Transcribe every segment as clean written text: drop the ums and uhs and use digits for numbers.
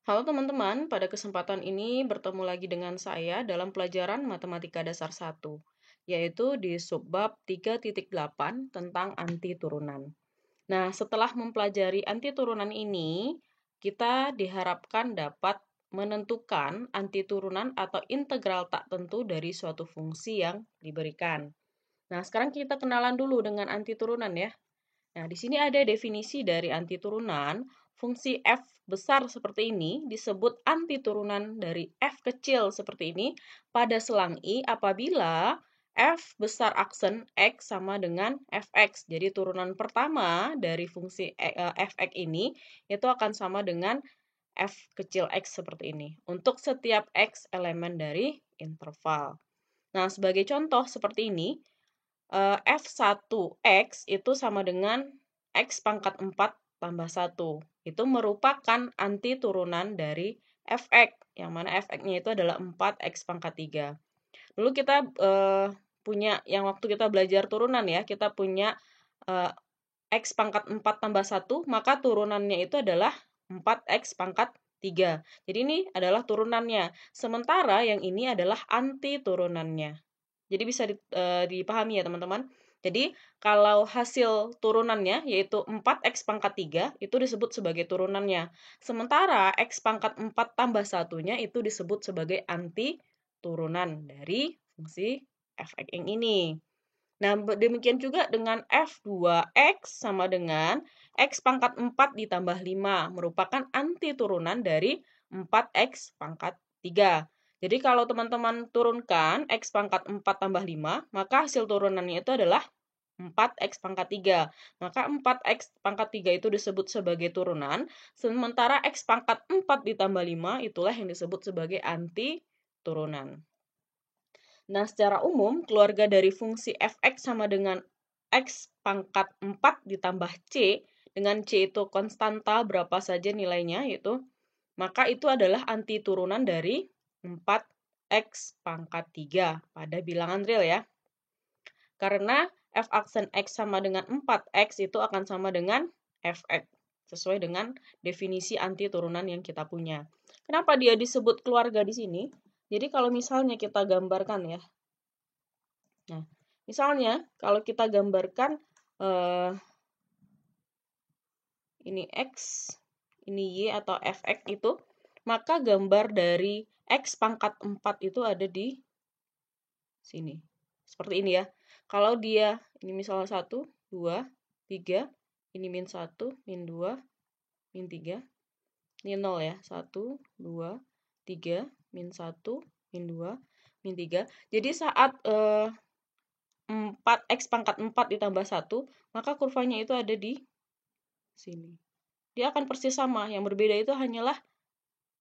Halo teman-teman, pada kesempatan ini bertemu lagi dengan saya dalam pelajaran Matematika Dasar 1, yaitu di subbab 3.8 tentang anti turunan. Nah, setelah mempelajari anti turunan ini, kita diharapkan dapat menentukan anti turunan atau integral tak tentu dari suatu fungsi yang diberikan. Nah, sekarang kita kenalan dulu dengan anti turunan ya. Nah, di sini ada definisi dari anti turunan. Fungsi f besar seperti ini disebut anti turunan dari f kecil seperti ini pada selang I apabila f besar aksen x sama dengan fx. Jadi turunan pertama dari fungsi fx ini itu akan sama dengan f kecil x seperti ini untuk setiap x elemen dari interval. Nah, sebagai contoh seperti ini, F1X itu sama dengan X pangkat 4 tambah 1. Itu merupakan anti turunan dari Fx, yang mana Fx-nya itu adalah 4X pangkat 3. Lalu kita punya, yang waktu kita belajar turunan ya, kita punya X pangkat 4 tambah 1, maka turunannya itu adalah 4X pangkat 3. Jadi ini adalah turunannya. Sementara yang ini adalah anti turunannya. Jadi bisa dipahami ya teman-teman. Jadi kalau hasil turunannya yaitu 4x pangkat 3 itu disebut sebagai turunannya. Sementara x pangkat 4 tambah satunya itu disebut sebagai anti turunan dari fungsi fx yang ini. Nah, demikian juga dengan f2x sama dengan x pangkat 4 ditambah 5 merupakan anti turunan dari 4x pangkat 3. Jadi kalau teman-teman turunkan x pangkat 4 tambah 5, maka hasil turunannya itu adalah 4x pangkat 3. Maka 4x pangkat 3 itu disebut sebagai turunan, sementara x pangkat 4 ditambah 5 itulah yang disebut sebagai anti turunan. Nah, secara umum, keluarga dari fungsi fx sama dengan x pangkat 4 ditambah c, dengan c itu konstanta berapa saja nilainya, yaitu maka itu adalah anti turunan dari 4x pangkat 3 pada bilangan real ya. Karena f aksen x sama dengan 4x itu akan sama dengan fx, sesuai dengan definisi anti turunan yang kita punya. Kenapa dia disebut keluarga di sini? Jadi kalau misalnya kita gambarkan ya. Nah, misalnya kalau kita gambarkan ini X, ini Y atau fx itu, maka gambar dari X pangkat 4 itu ada di sini. Seperti ini ya. Kalau dia, ini misalnya 1, 2, 3, ini min 1, min 2, min 3, ini 0 ya. 1, 2, 3, min 1, min 2, min 3. Jadi saat 4x pangkat 4 ditambah 1, maka kurvanya itu ada di sini. Dia akan persis sama, yang berbeda itu hanyalah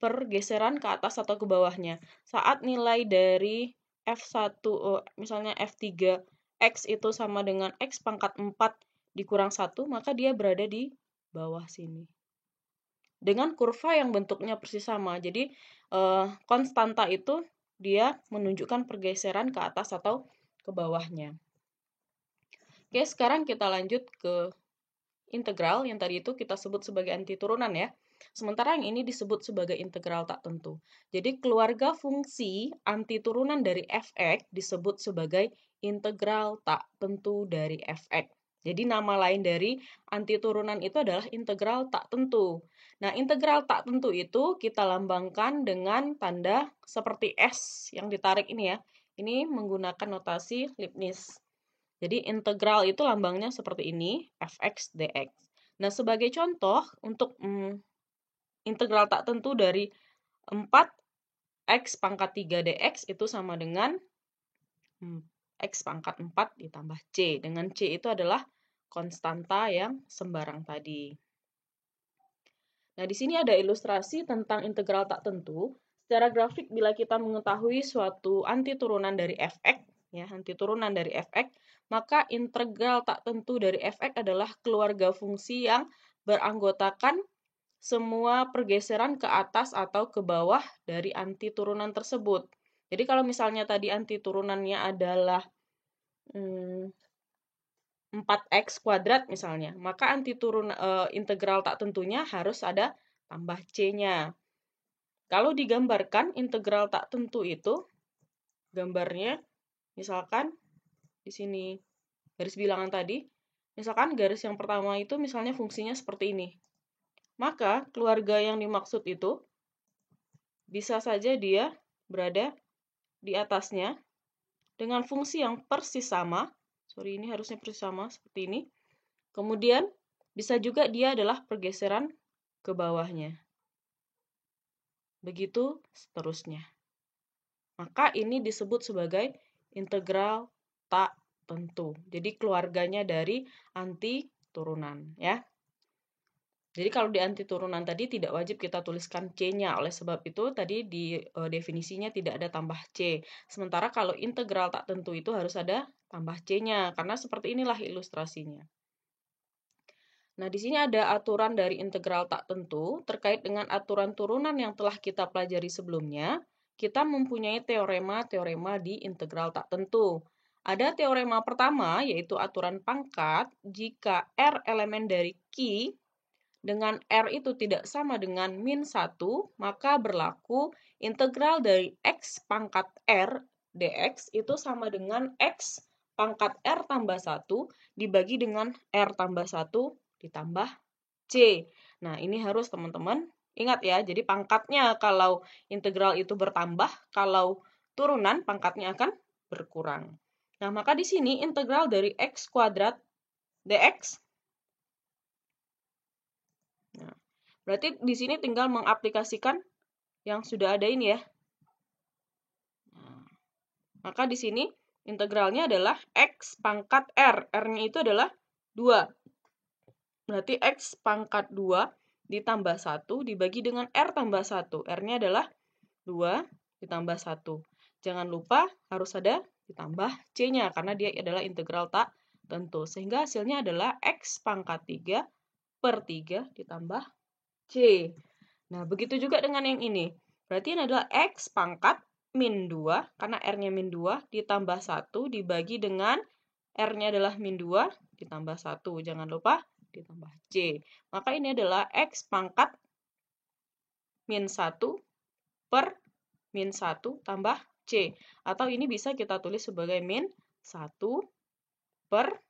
pergeseran ke atas atau ke bawahnya. Saat nilai dari F1, misalnya F3X itu sama dengan X pangkat 4 dikurang 1, maka dia berada di bawah sini. Dengan kurva yang bentuknya persis sama. Jadi, konstanta itu dia menunjukkan pergeseran ke atas atau ke bawahnya. Oke, sekarang kita lanjut ke integral yang tadi itu kita sebut sebagai anti turunan ya. Sementara yang ini disebut sebagai integral tak tentu. Jadi keluarga fungsi anti turunan dari fx disebut sebagai integral tak tentu dari fx. Jadi nama lain dari anti turunan itu adalah integral tak tentu. Nah, integral tak tentu itu kita lambangkan dengan tanda seperti S yang ditarik ini ya. Ini menggunakan notasi Leibniz. Jadi integral itu lambangnya seperti ini, fx dx. Nah, sebagai contoh untuk integral tak tentu dari 4x pangkat 3 dx itu sama dengan x pangkat 4 ditambah c. Dengan c itu adalah konstanta yang sembarang tadi. Nah, di sini ada ilustrasi tentang integral tak tentu. Secara grafik, bila kita mengetahui suatu anti turunan dari fx, ya, anti turunan dari fx, maka integral tak tentu dari fx adalah keluarga fungsi yang beranggotakan semua pergeseran ke atas atau ke bawah dari anti turunan tersebut. Jadi kalau misalnya tadi anti turunannya adalah 4x kuadrat misalnya, maka integral tak tentunya harus ada tambah c-nya. Kalau digambarkan integral tak tentu itu, gambarnya misalkan di sini garis bilangan tadi, misalkan garis yang pertama itu misalnya fungsinya seperti ini. Maka keluarga yang dimaksud itu bisa saja dia berada di atasnya dengan fungsi yang persis sama. Sorry, ini harusnya persis sama seperti ini. Kemudian bisa juga dia adalah pergeseran ke bawahnya. Begitu seterusnya. Maka ini disebut sebagai integral tak tentu. Jadi keluarganya dari anti turunan, ya. Jadi kalau di anti turunan tadi tidak wajib kita tuliskan C-nya. Oleh sebab itu tadi di definisinya tidak ada tambah C. Sementara kalau integral tak tentu itu harus ada tambah C-nya. Karena seperti inilah ilustrasinya. Nah, di sini ada aturan dari integral tak tentu terkait dengan aturan turunan yang telah kita pelajari sebelumnya. Kita mempunyai teorema-teorema di integral tak tentu. Ada teorema pertama, yaitu aturan pangkat. Jika R elemen dari Q dengan R itu tidak sama dengan min 1, maka berlaku integral dari X pangkat R dx itu sama dengan X pangkat R tambah 1 dibagi dengan R tambah 1 ditambah C. Nah, ini harus teman-teman ingat ya. Jadi pangkatnya kalau integral itu bertambah, kalau turunan pangkatnya akan berkurang. Nah, maka di sini integral dari X kuadrat dx. Nah, berarti di sini tinggal mengaplikasikan yang sudah ada ini ya. Nah, maka di sini integralnya adalah X pangkat R. R-nya itu adalah 2. Berarti X pangkat 2 ditambah 1 dibagi dengan R tambah 1. R-nya adalah 2 ditambah 1. Jangan lupa harus ada ditambah C-nya karena dia adalah integral tak tentu. Sehingga hasilnya adalah X pangkat 3 per 3 ditambah C. Nah, begitu juga dengan yang ini. Berarti ini adalah X pangkat min 2, karena R-nya min 2, ditambah 1 dibagi dengan R-nya adalah min 2, ditambah 1. Jangan lupa ditambah C. Maka ini adalah X pangkat min 1 per min 1 tambah C. Atau ini bisa kita tulis sebagai min 1 per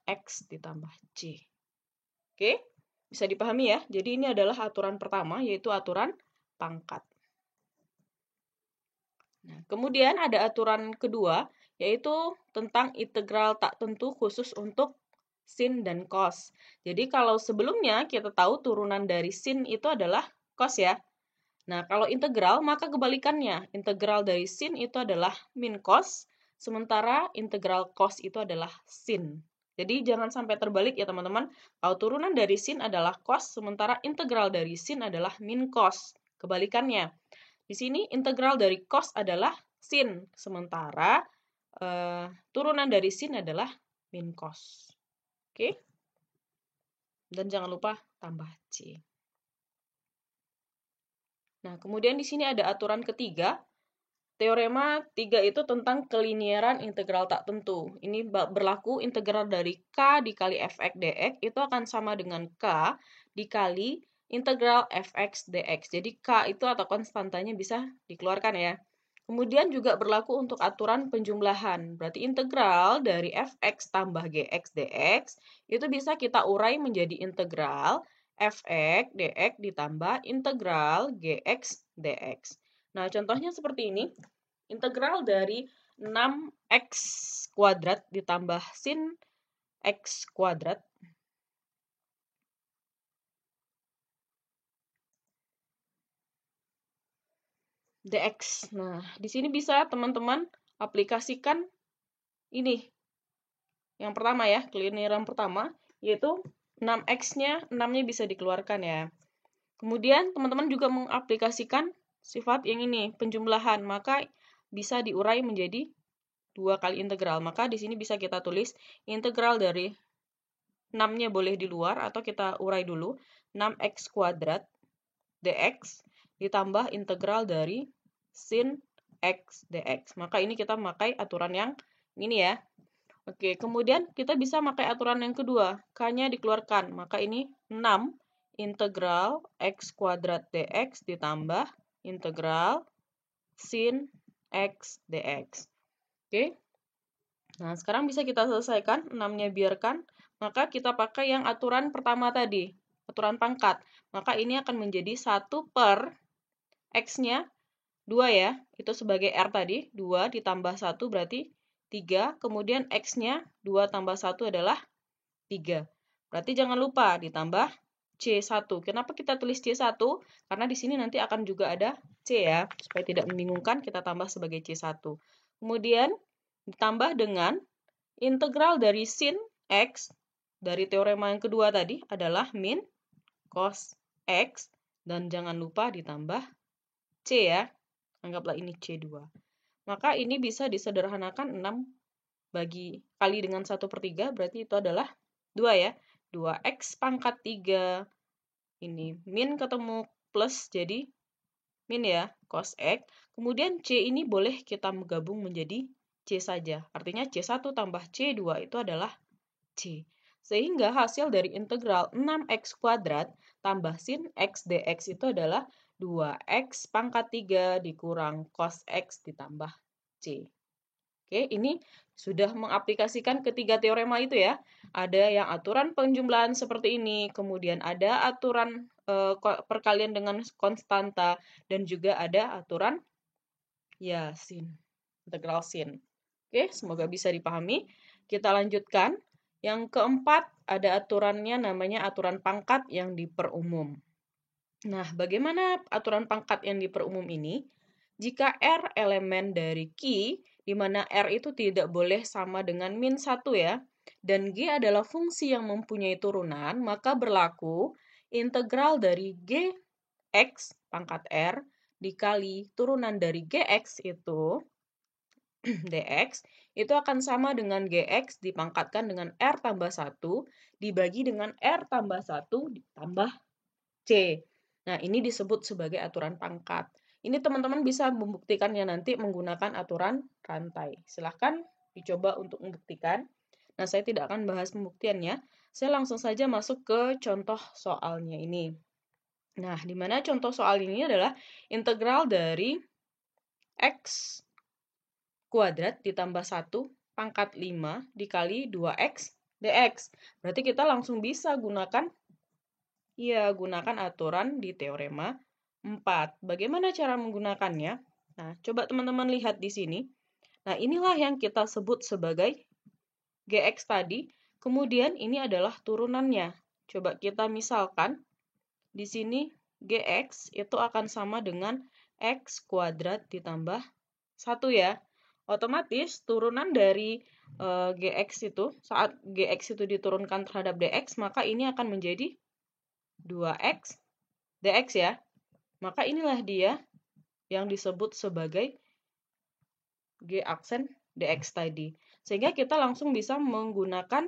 X ditambah C. Oke, bisa dipahami ya. Jadi ini adalah aturan pertama, yaitu aturan pangkat. Nah, kemudian ada aturan kedua, yaitu tentang integral tak tentu khusus untuk sin dan cos. Jadi kalau sebelumnya kita tahu turunan dari sin itu adalah cos ya. Nah, kalau integral maka kebalikannya. Integral dari sin itu adalah min cos, sementara integral cos itu adalah sin. Jadi jangan sampai terbalik ya teman-teman. Kalau turunan dari sin adalah cos, sementara integral dari sin adalah min cos. Kebalikannya. Di sini integral dari cos adalah sin, sementara turunan dari sin adalah min cos. Oke? Dan jangan lupa tambah C. Nah, kemudian di sini ada aturan ketiga. Teorema 3 itu tentang kelinieran integral tak tentu. Ini berlaku integral dari K dikali fx dx itu akan sama dengan K dikali integral fx dx. Jadi K itu atau konstantanya bisa dikeluarkan ya. Kemudian juga berlaku untuk aturan penjumlahan. Berarti integral dari fx tambah gx dx itu bisa kita urai menjadi integral fx dx ditambah integral gx dx. Nah, contohnya seperti ini. Integral dari 6x kuadrat ditambah sin x kuadrat dx. Nah, di sini bisa teman-teman aplikasikan ini. Yang pertama ya, kelinieran pertama, yaitu 6x-nya, 6-nya bisa dikeluarkan ya. Kemudian teman-teman juga mengaplikasikan sifat yang ini, penjumlahan, maka bisa diurai menjadi 2 kali integral. Maka di sini bisa kita tulis integral dari 6-nya boleh di luar atau kita urai dulu. 6x kuadrat dx ditambah integral dari sin x dx. Maka ini kita memakai aturan yang ini ya. Oke, kemudian kita bisa pakai aturan yang kedua. K-nya dikeluarkan. Maka ini 6 integral x kuadrat dx ditambah integral sin x dx. Oke. Nah, sekarang bisa kita selesaikan, 6-nya biarkan, maka kita pakai yang aturan pertama tadi, aturan pangkat. Maka ini akan menjadi 1 per x-nya 2 ya, itu sebagai R tadi, 2 ditambah 1 berarti 3, kemudian X-nya 2 tambah 1 adalah 3. Berarti jangan lupa ditambah C1. Kenapa kita tulis C1? Karena di sini nanti akan juga ada C ya, supaya tidak membingungkan kita tambah sebagai C1. Kemudian ditambah dengan integral dari sin X, dari teorema yang kedua tadi adalah min cos X, dan jangan lupa ditambah C ya. Anggaplah ini C2. Maka ini bisa disederhanakan 6 kali dengan 1/3, berarti itu adalah 2 ya. 2x pangkat 3. Ini min ketemu plus, jadi min ya, cos X. Kemudian C ini boleh kita gabung menjadi C saja. Artinya C1 tambah C2 itu adalah C. Sehingga hasil dari integral 6x kuadrat tambah sin x dx itu adalah 2x pangkat 3 dikurang cos x ditambah C. Oke, ini sudah mengaplikasikan ketiga teorema itu ya. Ada yang aturan penjumlahan seperti ini, kemudian ada aturan perkalian dengan konstanta, dan juga ada aturan ya sin, integral sin. Oke, semoga bisa dipahami. Kita lanjutkan. Yang keempat, ada aturannya namanya aturan pangkat yang diperumum. Nah, bagaimana aturan pangkat yang diperumum ini? Jika R elemen dari Q, di mana R itu tidak boleh sama dengan min 1 ya, dan G adalah fungsi yang mempunyai turunan, maka berlaku integral dari Gx pangkat R dikali turunan dari Gx itu dx itu akan sama dengan Gx dipangkatkan dengan R tambah 1 dibagi dengan R tambah 1 ditambah C. Nah, ini disebut sebagai aturan pangkat. Ini teman-teman bisa membuktikannya nanti menggunakan aturan rantai. Silahkan dicoba untuk membuktikan. Nah, saya tidak akan bahas pembuktiannya. Saya langsung saja masuk ke contoh soalnya ini. Nah, di mana contoh soal ini adalah integral dari x kuadrat ditambah 1 pangkat 5 dikali 2x dx. Berarti kita langsung bisa gunakan aturan di teorema 4. Bagaimana cara menggunakannya? Nah, coba teman-teman lihat di sini. Nah, inilah yang kita sebut sebagai Gx tadi. Kemudian ini adalah turunannya. Coba kita misalkan, di sini Gx itu akan sama dengan x kuadrat ditambah 1 ya. Otomatis turunan dari Gx itu, saat Gx itu diturunkan terhadap dx, maka ini akan menjadi 2x dx ya. Maka inilah dia yang disebut sebagai G aksen dx tadi. Sehingga kita langsung bisa menggunakan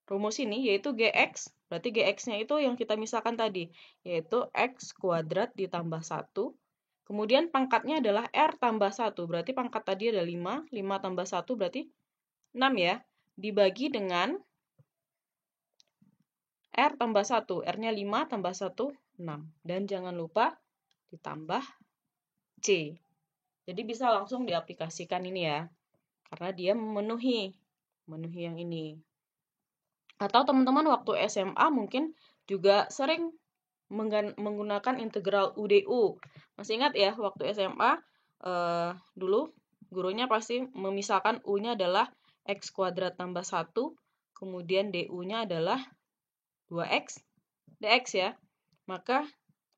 rumus ini, yaitu Gx. Berarti Gx-nya itu yang kita misalkan tadi, yaitu x kuadrat ditambah 1. Kemudian pangkatnya adalah R tambah 1. Berarti pangkat tadi ada 5. 5 tambah 1 berarti 6 ya. Dibagi dengan R tambah 1. R-nya 5 tambah 1, 6. Dan jangan lupa ditambah C. Jadi bisa langsung diaplikasikan ini ya. Karena dia memenuhi yang ini. Atau teman-teman waktu SMA mungkin juga sering menggunakan integral UDU. Masih ingat ya, waktu SMA dulu gurunya pasti memisahkan U-nya adalah X kuadrat tambah 1, kemudian DU-nya adalah 2X dx ya. Maka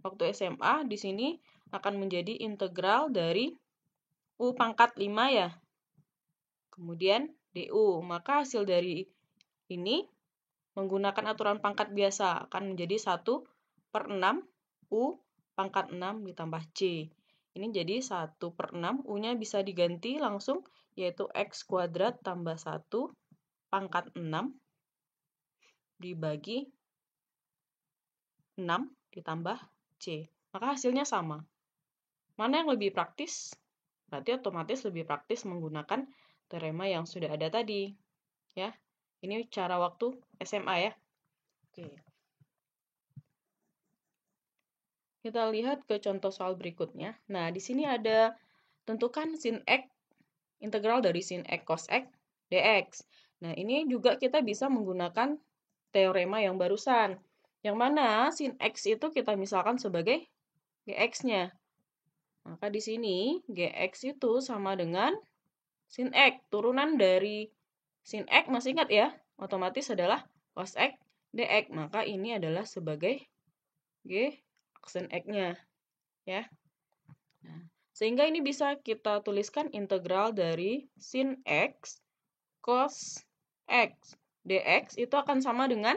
waktu SMA di sini akan menjadi integral dari U pangkat 5 ya. Kemudian DU. Maka hasil dari ini menggunakan aturan pangkat biasa akan menjadi 1/6 U pangkat 6 ditambah C. Ini jadi 1/6, U-nya bisa diganti langsung, yaitu X kuadrat tambah 1 pangkat 6 dibagi 6 ditambah C. Maka hasilnya sama. Mana yang lebih praktis? Berarti otomatis lebih praktis menggunakan teorema yang sudah ada tadi. Ya. Ini cara waktu SMA ya. Oke. Kita lihat ke contoh soal berikutnya. Nah, di sini ada tentukan sin X, integral dari sin X cos X dx. Nah, ini juga kita bisa menggunakan teorema yang barusan. Yang mana sin X itu kita misalkan sebagai Gx-nya. Maka di sini Gx itu sama dengan sin X. Turunan dari sin X, masih ingat ya? Otomatis adalah cos X dx. Maka ini adalah sebagai G aksen X-nya. Ya. Nah, sehingga ini bisa kita tuliskan integral dari sin X cos X dx itu akan sama dengan,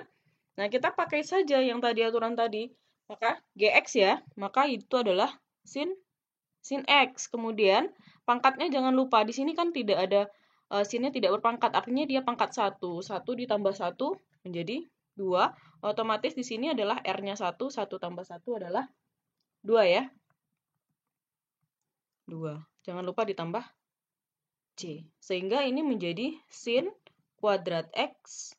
nah kita pakai saja yang tadi aturan tadi, maka Gx ya, maka itu adalah sin X. Kemudian pangkatnya jangan lupa, di sini kan tidak ada, sinnya tidak berpangkat, artinya dia pangkat 1. 1 ditambah 1 menjadi 2. Otomatis di sini adalah R-nya 1, 1 tambah 1 adalah 2 ya. 2. Jangan lupa ditambah C. Sehingga ini menjadi sin kuadrat X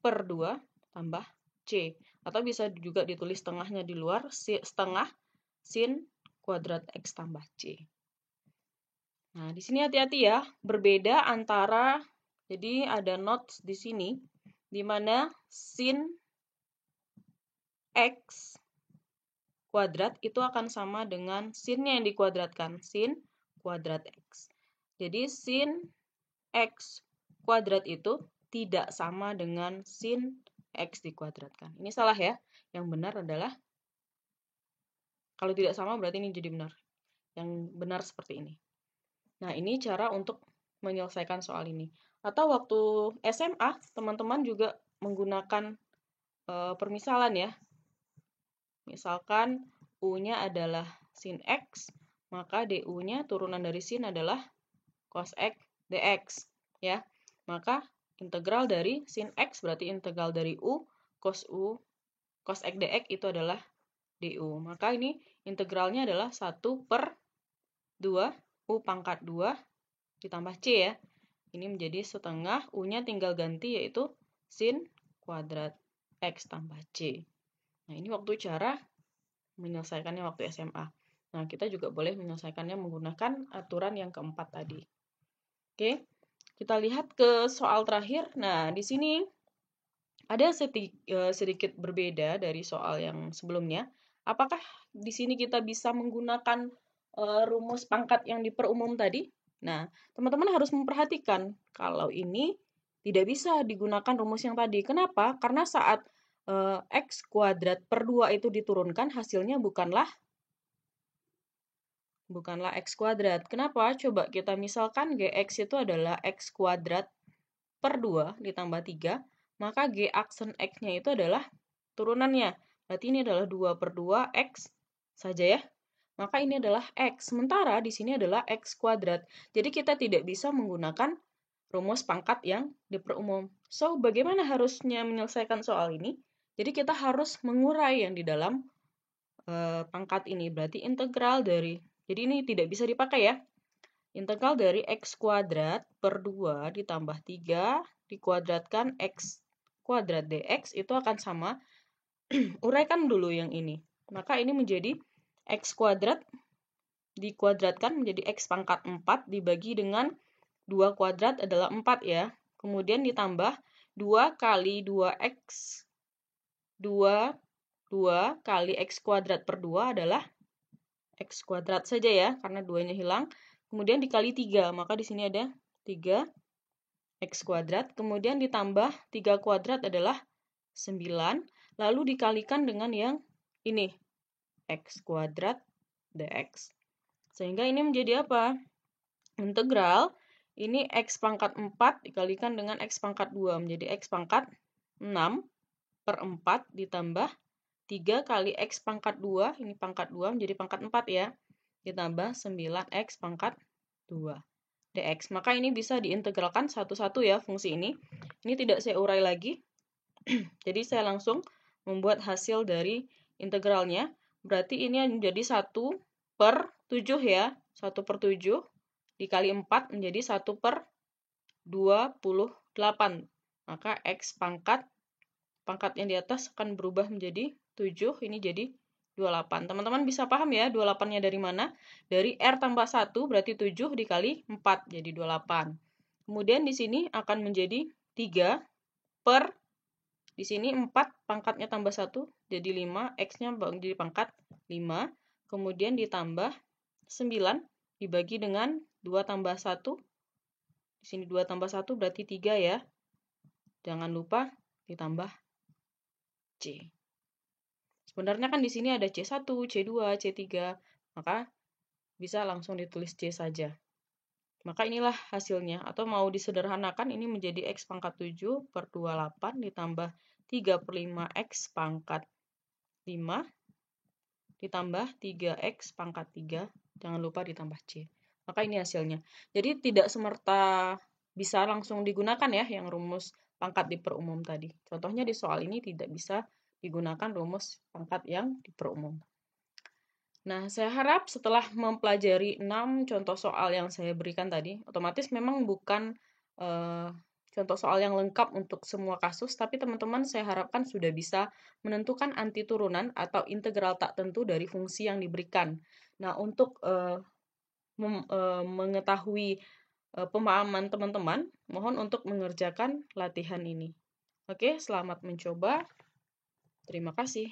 per 2 tambah C. Atau bisa juga ditulis setengahnya di luar, setengah sin kuadrat X tambah C. Nah, di sini hati-hati ya, berbeda antara, jadi ada notes di sini, di mana sin X kuadrat itu akan sama dengan sinnya yang dikuadratkan, sin kuadrat X. Jadi sin X kuadrat itu tidak sama dengan sin X dikuadratkan. Ini salah ya. Yang benar adalah, kalau tidak sama berarti ini jadi benar. Yang benar seperti ini. Nah, ini cara untuk menyelesaikan soal ini. Atau waktu SMA, teman-teman juga menggunakan permisalan ya. Misalkan U-nya adalah sin X, maka DU-nya turunan dari sin adalah cos X dx. Ya, maka integral dari sin X berarti integral dari U cos X dx itu adalah DU. Maka ini integralnya adalah 1 per 2 U pangkat 2 ditambah C ya. Ini menjadi setengah, U-nya tinggal ganti yaitu sin kuadrat X tambah C. Nah, ini waktu cara menyelesaikannya waktu SMA. Nah, kita juga boleh menyelesaikannya menggunakan aturan yang keempat tadi. Oke, kita lihat ke soal terakhir. Nah, di sini ada sedikit berbeda dari soal yang sebelumnya. Apakah di sini kita bisa menggunakan rumus pangkat yang diperumum tadi? Nah, teman-teman harus memperhatikan kalau ini tidak bisa digunakan rumus yang tadi. Kenapa? Karena saat X kuadrat per 2 itu diturunkan, hasilnya bukanlah X kuadrat. Kenapa? Coba kita misalkan Gx itu adalah X kuadrat per 2 ditambah 3, maka G aksen X-nya itu adalah turunannya. Berarti ini adalah 2 per 2 X saja ya. Maka ini adalah X. Sementara di sini adalah X kuadrat. Jadi kita tidak bisa menggunakan rumus pangkat yang diperumum. So, bagaimana harusnya menyelesaikan soal ini? Jadi kita harus mengurai yang di dalam pangkat ini. Berarti integral dari, jadi ini tidak bisa dipakai ya. Integral dari X kuadrat per 2 ditambah 3 dikuadratkan X kuadrat dx itu akan sama. Uraikan dulu yang ini. Maka ini menjadi X kuadrat dikuadratkan menjadi X pangkat 4 dibagi dengan 2 kuadrat adalah 4 ya. Kemudian ditambah 2 kali 2X. 2 kali X kuadrat per 2 adalah X kuadrat saja ya, karena 2-nya hilang. Kemudian dikali 3, maka di sini ada 3 X kuadrat. Kemudian ditambah 3 kuadrat adalah 9. Lalu dikalikan dengan yang ini, X kuadrat dx. Sehingga ini menjadi apa? Integral, ini X pangkat 4 dikalikan dengan X pangkat 2. Menjadi X pangkat 6 per 4 ditambah 3 kali X pangkat 2. Ini pangkat 2 menjadi pangkat 4 ya. Ditambah 9X pangkat 2 dx. Maka ini bisa diintegralkan satu-satu ya fungsi ini. Ini tidak saya urai lagi. Jadi saya langsung membuat hasil dari integralnya. Berarti ini menjadi 1 per 7 ya. 1 per 7 dikali 4 menjadi 1 per 28. Maka X pangkat yang di atas akan berubah menjadi 7. Ini jadi 28. Teman-teman bisa paham ya 28-nya dari mana? Dari R tambah 1 berarti 7 dikali 4 jadi 28. Kemudian di sini akan menjadi 3 per di sini 4 pangkatnya tambah 1 jadi 5, X-nya jadi pangkat 5. Kemudian ditambah 9 dibagi dengan 2 tambah 1. Di sini 2 tambah 1 berarti 3 ya. Jangan lupa ditambah C. Sebenarnya kan di sini ada C1, C2, C3, maka bisa langsung ditulis C saja. Maka inilah hasilnya, atau mau disederhanakan ini menjadi X pangkat 7 per 28 ditambah 3 per 5X pangkat 5 ditambah 3X pangkat 3, jangan lupa ditambah C. Maka ini hasilnya. Jadi tidak semerta bisa langsung digunakan ya yang rumus pangkat diperumum tadi. Contohnya di soal ini tidak bisa digunakan rumus pangkat yang diperumum. Nah, saya harap setelah mempelajari 6 contoh soal yang saya berikan tadi, otomatis memang bukan contoh soal yang lengkap untuk semua kasus, tapi teman-teman saya harapkan sudah bisa menentukan anti turunan atau integral tak tentu dari fungsi yang diberikan. Nah, untuk mengetahui pemahaman teman-teman, mohon untuk mengerjakan latihan ini. Oke, selamat mencoba. Terima kasih.